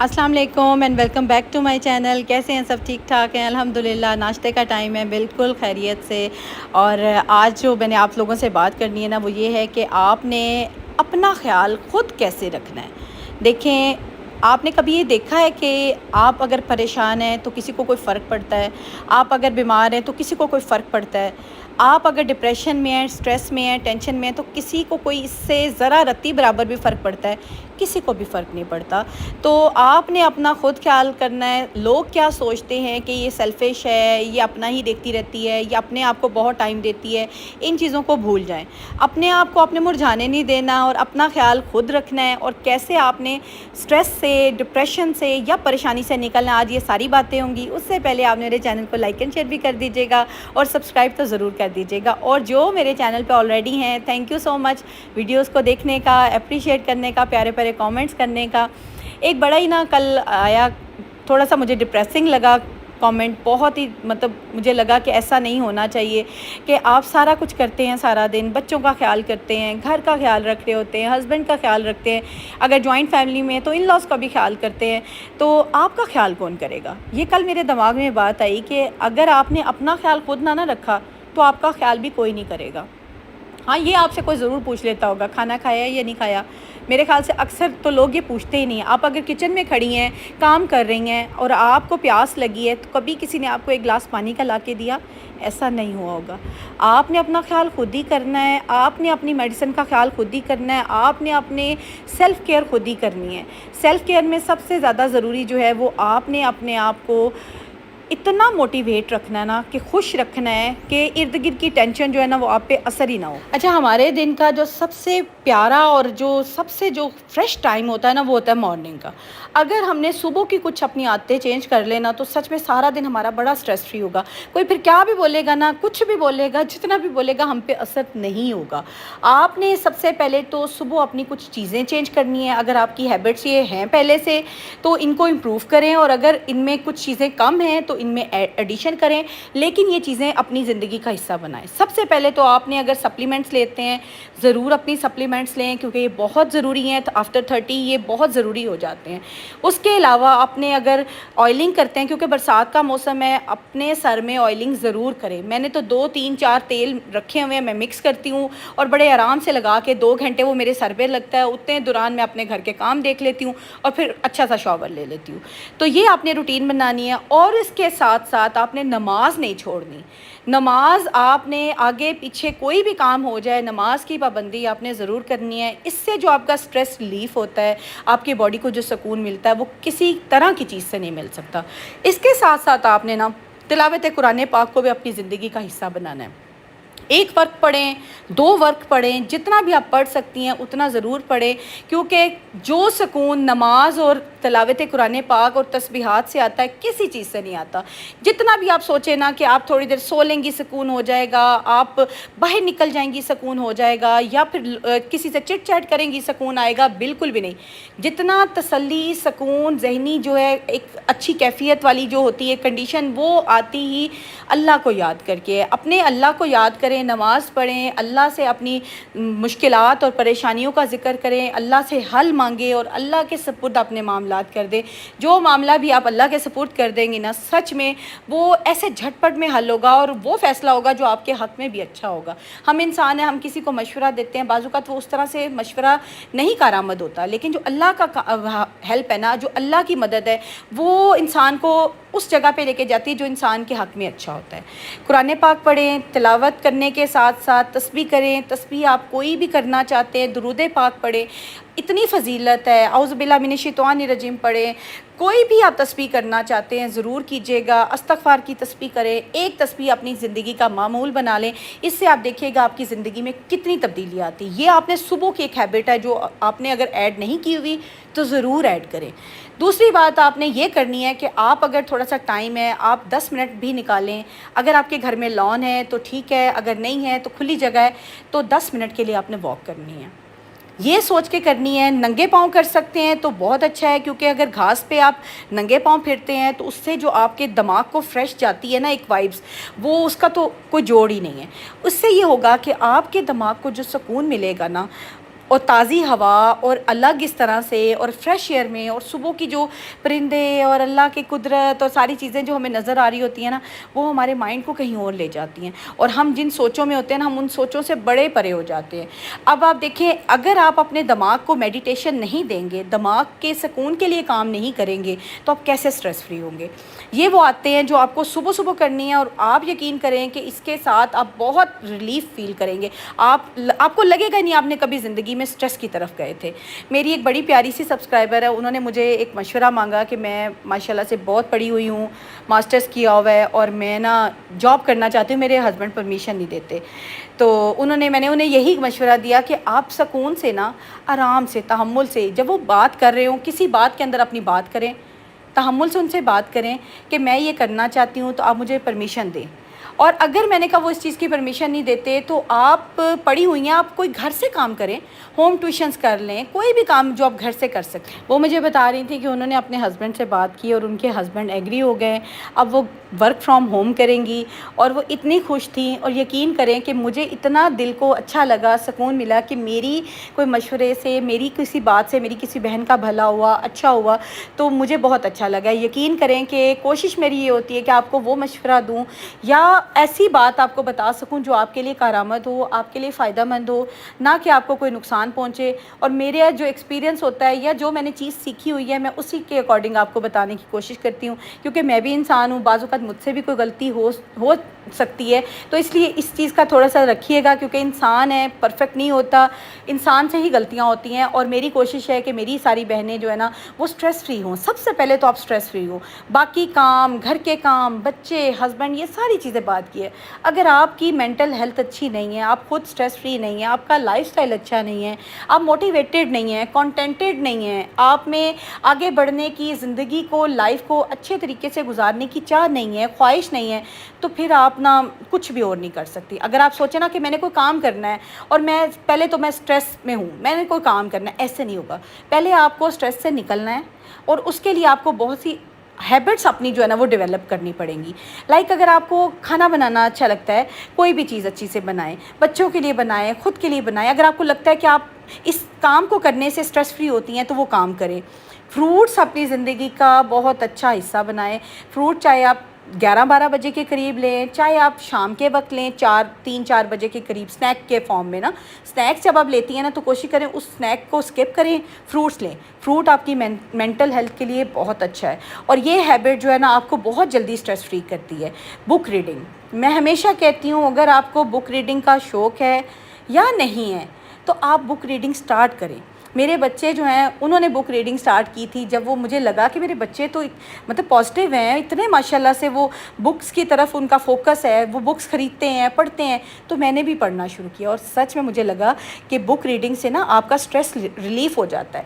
السلام علیکم and welcome back to my channel. کیسے ہیں سب؟ ٹھیک ٹھاک ہیں الحمدللہ. ناشتے کا ٹائم ہے, بالکل خیریت سے. اور آج جو میں نے آپ لوگوں سے بات کرنی ہے نا, وہ یہ ہے کہ آپ نے اپنا خیال خود کیسے رکھنا ہے. دیکھیں, آپ نے کبھی یہ دیکھا ہے کہ آپ اگر پریشان ہیں تو کسی کو کوئی فرق پڑتا ہے؟ آپ اگر بیمار ہیں تو کسی کو کوئی فرق پڑتا ہے؟ آپ اگر ڈپریشن میں ہیں, سٹریس میں ہیں, ٹینشن میں ہیں, تو کسی کو کوئی اس سے ذرا رتی برابر بھی فرق پڑتا ہے؟ کسی کو بھی فرق نہیں پڑتا. تو آپ نے اپنا خود خیال کرنا ہے. لوگ کیا سوچتے ہیں کہ یہ سیلفش ہے, یہ اپنا ہی دیکھتی رہتی ہے, یا اپنے آپ کو بہت ٹائم دیتی ہے, ان چیزوں کو بھول جائیں. اپنے آپ کو اپنے مرجھانے نہیں دینا اور اپنا خیال خود رکھنا ہے. اور کیسے آپ نے سٹریس سے, ڈپریشن سے یا پریشانی سے نکلنا, آج یہ ساری باتیں ہوں گی. اس سے پہلے آپ میرے چینل کو لائک اینڈ شیئر بھی کر دیجیے گا اور سبسکرائب تو ضرور کر دیجیے گا. اور جو میرے چینل پہ آلریڈی ہیں, thank you so much videos کو دیکھنے کا, اپریشیٹ کرنے کا, پیارے پیارے کامنٹس کرنے کا. ایک بڑا ہی نا کل آیا, تھوڑا سا مجھے ڈپریسنگ لگا کامنٹ. بہت ہی مجھے لگا کہ ایسا نہیں ہونا چاہیے کہ آپ سارا کچھ کرتے ہیں, سارا دن بچوں کا خیال کرتے ہیں, گھر کا خیال رکھ رہے ہوتے ہیں, ہسبینڈ کا خیال رکھتے ہیں, اگر جوائنٹ فیملی میں تو ان لاز کا بھی خیال کرتے ہیں, تو آپ کا خیال کون کرے گا؟ یہ کل میرے دماغ میں بات آئی کہ اگر آپ نے اپنا خیال خود نہ رکھا تو آپ کا خیال بھی کوئی نہیں کرے گا. ہاں, یہ آپ سے کوئی ضرور پوچھ لیتا ہوگا کھانا کھایا یا نہیں کھایا. میرے خیال سے اکثر تو لوگ یہ پوچھتے ہی نہیں ہیں. آپ اگر کچن میں کھڑی ہیں, کام کر رہی ہیں, اور آپ کو پیاس لگی ہے, تو کبھی کسی نے آپ کو ایک گلاس پانی کا لا کے دیا؟ ایسا نہیں ہوا ہوگا. آپ نے اپنا خیال خود ہی کرنا ہے. آپ نے اپنی میڈیسن کا خیال خود ہی کرنا ہے. آپ نے اپنے سیلف کیئر خود ہی کرنی ہے. سیلف کیئر میں سب سے زیادہ ضروری جو ہے وہ آپ نے اپنے آپ کو اتنا موٹیویٹ رکھنا ہے نا, کہ خوش رکھنا ہے کہ ارد گرد کی ٹینشن جو ہے نا وہ آپ پہ اثر ہی نہ ہو. اچھا, ہمارے دن کا جو سب سے پیارا اور جو فریش ٹائم ہوتا ہے نا, وہ ہوتا ہے مارننگ کا. اگر ہم نے صبح کی کچھ اپنی عادتیں چینج کر لینا تو سچ میں سارا دن ہمارا بڑا سٹریس فری ہوگا. کوئی پھر کیا بھی بولے گا نا, کچھ بھی بولے گا, جتنا بھی بولے گا, ہم پہ اثر نہیں ہوگا. آپ نے سب سے پہلے تو صبح اپنی کچھ چیزیں چینج کرنی ہیں. اگر آپ کی ہیبٹس یہ ہیں پہلے سے, تو ان کو امپروو کریں, اور اگر ان میں کچھ چیزیں کم ہیں تو ان میں ایڈیشن کریں, لیکن یہ چیزیں اپنی زندگی کا حصہ بنائیں. سب سے پہلے تو آپ نے اگر سپلیمنٹس لیتے ہیں, ضرور اپنی سپلیمنٹس لیں, کیونکہ یہ بہت ضروری ہیں. آفٹر 30 یہ بہت ضروری ہو جاتے ہیں. اس کے علاوہ اپنے اگر آئلنگ کرتے ہیں, کیونکہ برسات کا موسم ہے, اپنے سر میں آئلنگ ضرور کریں. میں نے تو 2 3 4 تیل رکھے ہوئے ہیں, میں مکس کرتی ہوں اور بڑے آرام سے لگا کے 2 گھنٹے وہ میرے سر پہ لگتا ہے. اتنے دوران میں اپنے گھر کے کام دیکھ لیتی ہوں اور پھر اچھا سا شاور لے لیتی ہوں. تو یہ آپ نے روٹین بنانی ہے. اور اس کے ساتھ ساتھ آپ نے نماز نہیں چھوڑنی. نماز آپ نے آگے پیچھے کوئی بھی کام ہو جائے, نماز کی پابندی آپ نے ضرور کرنی ہے. اس سے جو آپ کا سٹریس ریلیف ہوتا ہے, آپ کی باڈی کو جو سکون ملتا ہے, وہ کسی طرح کی چیز سے نہیں مل سکتا. اس کے ساتھ ساتھ آپ نے نا تلاوت قرآن پاک کو بھی اپنی زندگی کا حصہ بنانا ہے. 1 وقت پڑھیں, 2 وقت پڑھیں, جتنا بھی آپ پڑھ سکتی ہیں اتنا ضرور پڑھیں, کیونکہ جو سکون نماز اور تلاوت قرآن پاک اور تسبیحات سے آتا ہے, کسی چیز سے نہیں آتا. جتنا بھی آپ سوچیں نا کہ آپ تھوڑی دیر سو لیں گی سکون ہو جائے گا, آپ باہر نکل جائیں گی سکون ہو جائے گا, یا پھر کسی سے چٹ چیٹ کریں گی سکون آئے گا, بالکل بھی نہیں. جتنا تسلی, سکون ذہنی جو ہے, ایک اچھی کیفیت والی جو ہوتی ہے کنڈیشن, وہ آتی ہی اللہ کو یاد کر کے. اپنے اللہ کو یاد کریں, نماز پڑھیں, اللہ سے اپنی مشکلات اور پریشانیوں کا ذکر کریں, اللہ سے حل مانگیں اور اللہ کے سپرد اپنے معاملات کر دیں. جو معاملہ بھی آپ اللہ کے سپرد کر دیں گے نا, سچ میں وہ ایسے جھٹ پٹ میں حل ہوگا, اور وہ فیصلہ ہوگا جو آپ کے حق میں بھی اچھا ہوگا. ہم انسان ہیں, ہم کسی کو مشورہ دیتے ہیں, بعض اوقات وہ اس طرح سے مشورہ نہیں کارآمد ہوتا, لیکن جو اللہ کا ہیلپ ہے نا, جو اللہ کی مدد ہے, وہ انسان کو اس جگہ پہ لے کے جاتی ہے جو انسان کے حق میں اچھا ہوتا ہے. قرآن پاک پڑھیں, تلاوت کرنے کے ساتھ ساتھ تسبیح کریں. تسبیح آپ کوئی بھی کرنا چاہتے ہیں, درود پاک پڑھیں, اتنی فضیلت ہے. اعوذ باللہ من الشیطان الرجیم پڑھیں. کوئی بھی آپ تسبیح کرنا چاہتے ہیں ضرور کیجیے گا. استغفار کی تسبیح کریں. ایک تسبیح اپنی زندگی کا معمول بنا لیں. اس سے آپ دیکھیے گا آپ کی زندگی میں کتنی تبدیلی آتی. یہ آپ نے صبح کی ایک ہیبٹ ہے جو آپ نے اگر ایڈ نہیں کی ہوئی تو ضرور ایڈ کریں. دوسری بات آپ نے یہ کرنی ہے کہ آپ اگر تھوڑا سا ٹائم ہے, آپ 10 منٹ بھی نکالیں. اگر آپ کے گھر میں لان ہے تو ٹھیک ہے, اگر نہیں ہے تو کھلی جگہ ہے, تو 10 منٹ کے لیے آپ نے واک کرنی ہے. یہ سوچ کے کرنی ہے. ننگے پاؤں کر سکتے ہیں تو بہت اچھا ہے, کیونکہ اگر گھاس پہ آپ ننگے پاؤں پھرتے ہیں تو اس سے جو آپ کے دماغ کو فریش جاتی ہے نا ایک وائبس, وہ اس کا تو کوئی جوڑ ہی نہیں ہے. اس سے یہ ہوگا کہ آپ کے دماغ کو جو سکون ملے گا نا, اور تازی ہوا اور الگ اس طرح سے اور فریش ایئر میں اور صبح کی جو پرندے اور اللہ کی قدرت اور ساری چیزیں جو ہمیں نظر آ رہی ہوتی ہیں نا، وہ ہمارے مائنڈ کو کہیں اور لے جاتی ہیں، اور ہم جن سوچوں میں ہوتے ہیں نا، ہم ان سوچوں سے بڑے پرے ہو جاتے ہیں۔ اب آپ دیکھیں، اگر آپ اپنے دماغ کو میڈیٹیشن نہیں دیں گے، دماغ کے سکون کے لیے کام نہیں کریں گے، تو آپ کیسے سٹریس فری ہوں گے؟ یہ وہ آتے ہیں جو آپ کو صبح صبح کرنی ہے، اور آپ یقین کریں کہ اس کے ساتھ آپ بہت ریلیف فیل کریں گے۔ آپ کو لگے گا نہیں آپ نے کبھی زندگی میں سٹریس کی طرف گئے تھے۔ میری ایک بڑی پیاری سی سبسکرائبر ہے، انہوں نے مجھے ایک مشورہ مانگا کہ میں ماشاءاللہ سے بہت پڑھی ہوئی ہوں، ماسٹرز کیا ہوا ہے، اور میں نا جاب کرنا چاہتی ہوں، میرے ہسبینڈ پرمیشن نہیں دیتے۔ تو میں نے انہیں یہی مشورہ دیا کہ آپ سکون سے نا، آرام سے، تحمل سے، جب وہ بات کر رہے ہوں کسی بات کے اندر اپنی بات کریں، تحمل سے ان سے بات کریں کہ میں یہ کرنا چاہتی ہوں تو آپ مجھے پرمیشن دیں۔ اور اگر میں نے کہا وہ اس چیز کی پرمیشن نہیں دیتے، تو آپ پڑھی ہوئی ہیں، آپ کوئی گھر سے کام کریں، ہوم ٹیوشنز کر لیں، کوئی بھی کام جو آپ گھر سے کر سکیں۔ وہ مجھے بتا رہی تھی کہ انہوں نے اپنے ہسبینڈ سے بات کی اور ان کے ہسبینڈ ایگری ہو گئے، اب وہ ورک فرام ہوم کریں گی، اور وہ اتنی خوش تھیں، اور یقین کریں کہ مجھے اتنا دل کو اچھا لگا، سکون ملا کہ میری کوئی مشورے سے، میری کسی بات سے میری کسی بہن کا بھلا ہوا، اچھا ہوا، تو مجھے بہت اچھا لگا۔ یقین کریں کہ کوشش میری یہ ہوتی ہے کہ آپ کو وہ مشورہ دوں یا ایسی بات آپ کو بتا سکوں جو آپ کے لیے کارآمد ہو، آپ کے لیے فائدہ مند ہو، نہ کہ آپ کو کوئی نقصان پہنچے۔ اور میرا جو ایکسپیرینس ہوتا ہے یا جو میں نے چیز سیکھی ہوئی ہے، میں اسی کے اکارڈنگ آپ کو بتانے کی کوشش کرتی ہوں، کیونکہ میں بھی انسان ہوں، بعض اوقات مجھ سے بھی کوئی غلطی ہو سکتی ہے، تو اس لیے اس چیز کا تھوڑا سا رکھیے گا، کیونکہ انسان ہے، پرفیکٹ نہیں ہوتا، انسان سے ہی غلطیاں ہوتی ہیں۔ اور میری کوشش ہے کہ میری ساری بہنیں جو ہے نا، وہ سٹریس فری ہوں۔ سب سے پہلے تو آپ سٹریس فری ہو، باقی کام، گھر کے کام، بچے، ہسبینڈ، یہ ساری چیزیں بات کی ہے۔ اگر آپ کی مینٹل ہیلتھ اچھی نہیں ہے، آپ خود سٹریس فری نہیں ہیں، آپ کا لائف سٹائل اچھا نہیں ہے، آپ موٹیویٹڈ نہیں ہیں، کانٹینٹڈ نہیں ہیں، آپ میں آگے بڑھنے کی، زندگی کو، لائف کو اچھے طریقے سے گزارنے کی چاہ نہیں ہے، خواہش نہیں ہے، تو پھر آپ نا کچھ بھی اور نہیں کر سکتی۔ اگر آپ سوچیں نا کہ میں نے کوئی کام کرنا ہے اور میں پہلے تو میں سٹریس میں ہوں، میں نے کوئی کام کرنا ہے، ایسے نہیں ہوگا۔ پہلے آپ کو سٹریس سے نکلنا ہے، اور اس کے لیے آپ کو بہت سی ہیبٹس اپنی جو ہے نا وہ ڈیولپ کرنی پڑیں گی۔ اگر آپ کو کھانا بنانا اچھا لگتا ہے، کوئی بھی چیز اچھی سے بنائیں، بچوں کے لیے بنائیں، خود کے لیے بنائیں۔ اگر آپ کو لگتا ہے کہ آپ اس کام کو کرنے سے سٹریس فری ہوتی ہیں، تو وہ کام کریں۔ فروٹس اپنی زندگی کا بہت اچھا حصہ بنائیں۔ فروٹ چاہے آپ 11-12 بجے کے قریب لیں، چاہے آپ شام کے وقت لیں، 3-4 بجے کے قریب، سنیک کے فارم میں نا۔ سنیکس جب آپ لیتی ہیں نا، تو کوشش کریں اس سنیک کو اسکپ کریں، فروٹس لیں۔ فروٹ آپ کی مینٹل ہیلتھ کے لیے بہت اچھا ہے، اور یہ ہیبٹ جو ہے نا آپ کو بہت جلدی سٹریس فری کرتی ہے۔ بک ریڈنگ، میں ہمیشہ کہتی ہوں، اگر آپ کو بک ریڈنگ کا شوق ہے یا نہیں ہے، تو آپ بک ریڈنگ سٹارٹ کریں۔ میرے بچے جو ہیں، انہوں نے بک ریڈنگ سٹارٹ کی تھی جب وہ مجھے لگا کہ میرے بچے تو مطلب پازیٹیو ہیں، اتنے ماشاءاللہ سے وہ بکس کی طرف ان کا فوکس ہے، وہ بکس خریدتے ہیں، پڑھتے ہیں، تو میں نے بھی پڑھنا شروع کیا، اور سچ میں مجھے لگا کہ بک ریڈنگ سے نا آپ کا سٹریس ریلیف ہو جاتا ہے۔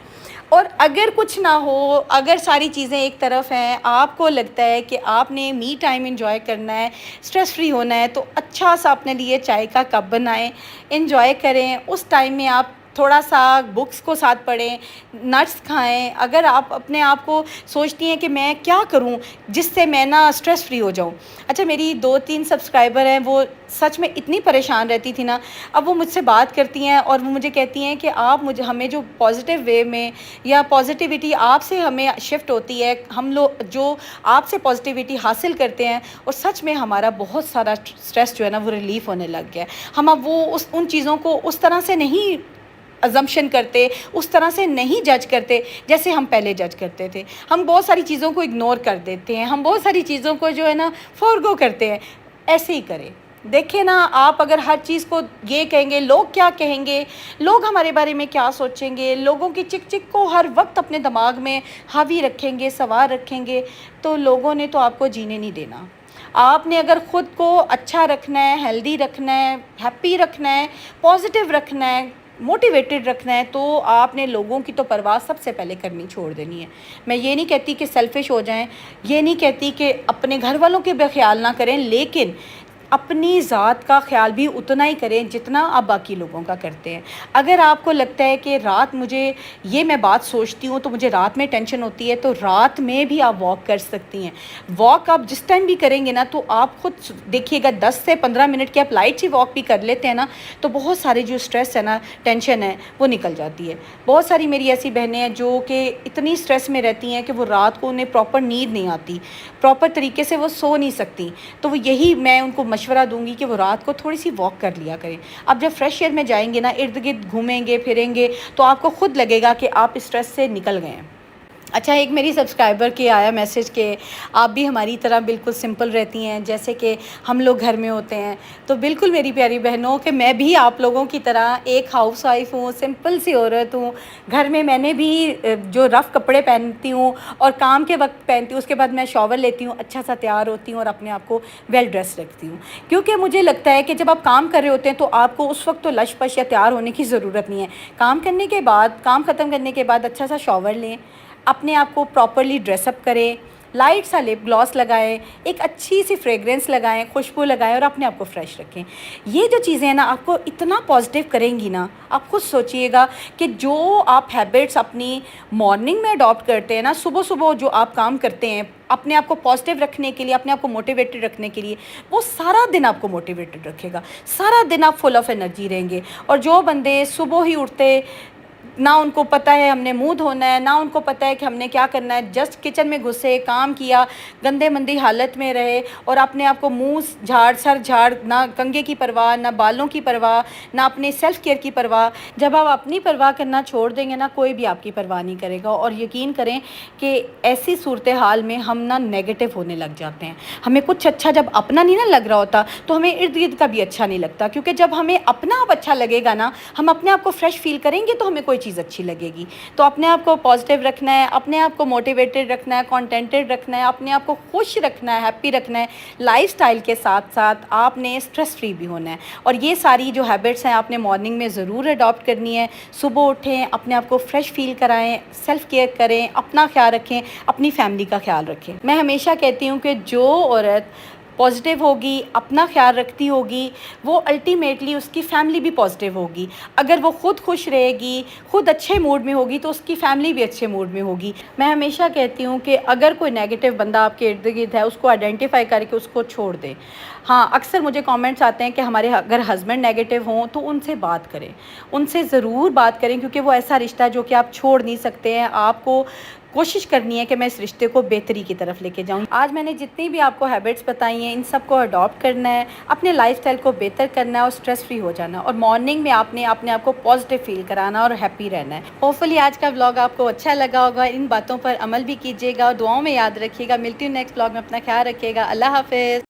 اور اگر کچھ نہ ہو، اگر ساری چیزیں ایک طرف ہیں، آپ کو لگتا ہے کہ آپ نے می ٹائم انجوائے کرنا ہے، سٹریس فری ہونا ہے، تو اچھا سا اپنے لیے چائے کا کپ بنائیں، انجوائے کریں۔ اس ٹائم میں آپ تھوڑا سا بکس کو ساتھ پڑھیں، نٹس کھائیں۔ اگر آپ اپنے آپ کو سوچتی ہیں کہ میں کیا کروں جس سے میں نا سٹریس فری ہو جاؤں۔ اچھا، میری 2-3 سبسکرائبر ہیں، وہ سچ میں اتنی پریشان رہتی تھی نا، اب وہ مجھ سے بات کرتی ہیں اور وہ مجھے کہتی ہیں کہ آپ ہمیں جو پازیٹیو وے میں یا پازیٹیوٹی آپ سے ہمیں شفٹ ہوتی ہے، ہم لوگ جو آپ سے پازیٹیوٹی حاصل کرتے ہیں، اور سچ میں ہمارا بہت سارا سٹریس جو ہے نا وہ ریلیف ہونے لگ گیا ہے۔ ہم اب ان چیزوں کو اس طرح سے نہیں ازمپشن کرتے، اس طرح سے نہیں جج کرتے جیسے ہم پہلے جج کرتے تھے۔ ہم بہت ساری چیزوں کو اگنور کر دیتے ہیں، ہم بہت ساری چیزوں کو جو ہے نا فورگو کرتے ہیں۔ ایسے ہی کریں۔ دیکھیں نا، آپ اگر ہر چیز کو یہ کہیں گے لوگ کیا کہیں گے، لوگ ہمارے بارے میں کیا سوچیں گے، لوگوں کی چک چک کو ہر وقت اپنے دماغ میں حاوی رکھیں گے، سوار رکھیں گے، تو لوگوں نے تو آپ کو جینے نہیں دینا۔ آپ نے اگر خود کو اچھا رکھنا ہے، ہیلدی رکھنا ہے، ہیپی رکھنا ہے، پازیٹیو رکھنا ہے، موٹیویٹڈ رکھنا ہے، تو آپ نے لوگوں کی تو پرواہ سب سے پہلے کرنی چھوڑ دینی ہے۔ میں یہ نہیں کہتی کہ سیلفش ہو جائیں، یہ نہیں کہتی کہ اپنے گھر والوں کے بے خیال نہ کریں، لیکن اپنی ذات کا خیال بھی اتنا ہی کریں جتنا آپ باقی لوگوں کا کرتے ہیں۔ اگر آپ کو لگتا ہے کہ رات مجھے یہ میں بات سوچتی ہوں تو مجھے رات میں ٹینشن ہوتی ہے، تو رات میں بھی آپ واک کر سکتی ہیں۔ واک آپ جس ٹائم بھی کریں گے نا تو آپ خود دیکھیے گا 10 سے 15 منٹ کی آپ لائٹ سی واک بھی کر لیتے ہیں نا تو بہت سارے جو اسٹریس ہے نا، ٹینشن ہے، وہ نکل جاتی ہے۔ بہت ساری میری ایسی بہنیں ہیں جو کہ اتنی اسٹریس میں رہتی ہیں کہ وہ رات کو انہیں پراپر نیند نہیں آتی، پراپر طریقے سے وہ سو نہیں سکتی، تو وہ یہی میں ان کو مشورہ دوں گی کہ وہ رات کو تھوڑی سی واک کر لیا کریں۔ اب جب فریش ایئر میں جائیں گے نا، ارد گرد گھومیں گے پھریں گے تو آپ کو خود لگے گا کہ آپ اسٹریس سے نکل گئے ہیں۔ اچھا، ایک میری سبسکرائبر کے آیا میسج کہ آپ بھی ہماری طرح بالکل سمپل رہتی ہیں جیسے کہ ہم لوگ گھر میں ہوتے ہیں، تو بالکل میری پیاری بہنوں کہ میں بھی آپ لوگوں کی طرح ایک ہاؤس وائف ہوں، سمپل سی عورت ہوں۔ گھر میں نے بھی جو رف کپڑے پہنتی ہوں اور کام کے وقت پہنتی ہوں، اس کے بعد میں شاور لیتی ہوں، اچھا سا تیار ہوتی ہوں اور اپنے آپ کو ویل ڈریس رکھتی ہوں، کیونکہ مجھے لگتا ہے کہ جب آپ کام کر رہے ہوتے ہیں تو آپ کو اس وقت تو لش پش یا تیار ہونے کی ضرورت نہیں ہے۔ کام کرنے کے بعد، کام ختم کرنے کے بعد اچھا سا شاور لیں، اپنے آپ کو پراپرلی ڈریس اپ کریں، لائٹ سا لپ گلاس لگائیں، ایک اچھی سی فریگرنس لگائیں، خوشبو لگائیں اور اپنے آپ کو فریش رکھیں۔ یہ جو چیزیں ہیں نا آپ کو اتنا پازیٹیو کریں گی نا، آپ خود سوچئے گا کہ جو آپ ہیبٹس اپنی مارننگ میں اڈاپٹ کرتے ہیں نا، صبح صبح جو آپ کام کرتے ہیں اپنے آپ کو پازیٹیو رکھنے کے لیے، اپنے آپ کو موٹیویٹڈ رکھنے کے لیے، وہ سارا دن آپ کو موٹیویٹڈ رکھے گا، سارا دن آپ فل آف انرجی رہیں گے۔ اور جو بندے صبح ہی اٹھتے، نہ ان کو پتہ ہے ہم نے منہ دھونا ہے، نہ ان کو پتہ ہے کہ ہم نے کیا کرنا ہے، جسٹ کچن میں گھسے، کام کیا، گندے مندی حالت میں رہے اور اپنے آپ کو منہ جھاڑ، سر جھاڑ، نہ کنگھے کی پرواہ، نہ بالوں کی پرواہ، نہ اپنے سیلف کیئر کی پرواہ۔ جب آپ اپنی پرواہ کرنا چھوڑ دیں گے نا، کوئی بھی آپ کی پرواہ نہیں کرے گا۔ اور یقین کریں کہ ایسی صورتحال میں ہم نا نیگیٹو ہونے لگ جاتے ہیں۔ ہمیں کچھ اچھا جب اپنا نہیں نا لگ رہا ہوتا تو ہمیں ارد گرد کا بھی اچھا نہیں لگتا، کیونکہ جب ہمیں اپنا آپ اچھا لگے گا نا، ہم اپنے آپ کو فریش فیل کریں گے تو ہمیں کوئی چیز اچھی لگے گی۔ تو اپنے آپ کو پازیٹیو رکھنا ہے، اپنے آپ کو موٹیویٹڈ رکھنا ہے، کانٹینٹڈ رکھنا ہے، اپنے آپ کو خوش رکھنا ہے، ہیپی رکھنا ہے۔ لائف سٹائل کے ساتھ ساتھ آپ نے اسٹریس فری بھی ہونا ہے، اور یہ ساری جو ہیبٹس ہیں آپ نے مارننگ میں ضرور اڈاپٹ کرنی ہے۔ صبح اٹھیں، اپنے آپ کو فریش فیل کرائیں، سیلف کیئر کریں، اپنا خیال رکھیں، اپنی فیملی کا خیال رکھیں۔ میں ہمیشہ کہتی ہوں کہ جو عورت پازیٹیو ہوگی، اپنا خیال رکھتی ہوگی، وہ الٹیمیٹلی اس کی فیملی بھی پازیٹیو ہوگی۔ اگر وہ خود خوش رہے گی، خود اچھے موڈ میں ہوگی تو اس کی فیملی بھی اچھے موڈ میں ہوگی۔ میں ہمیشہ کہتی ہوں کہ اگر کوئی نیگیٹو بندہ آپ کے ارد گرد ہے، اس کو آئیڈینٹیفائی کر کے اس کو چھوڑ دیں۔ ہاں، اکثر مجھے کامنٹس آتے ہیں کہ ہمارے اگر ہسبینڈ نیگیٹو ہوں تو ان سے بات کریں، ان سے ضرور بات کریں، کیونکہ وہ ایسا رشتہ ہے جو کہ آپ چھوڑ نہیں سکتے ہیں۔ آپ کو کوشش کرنی ہے کہ میں اس رشتے کو بہتری کی طرف لے کے جاؤں۔ آج میں نے جتنی بھی آپ کو ہیبٹس بتائی ہیں، ان سب کو اڈاپٹ کرنا ہے، اپنے لائف سٹائل کو بہتر کرنا ہے اور اسٹریس فری ہو جانا ہے، اور مارننگ میں آپ نے اپنے آپ کو پازیٹیو فیل کرانا اور ہیپی رہنا ہے۔ ہوپفلی آج کا ولاگ آپ کو اچھا لگا ہوگا، ان باتوں پر عمل بھی کیجیے گا اور دعاؤں میں یاد رکھیے گا۔ ملتی ہوں نیکسٹ ولاگ میں، اپنا خیال رکھیے گا۔ اللہ حافظ۔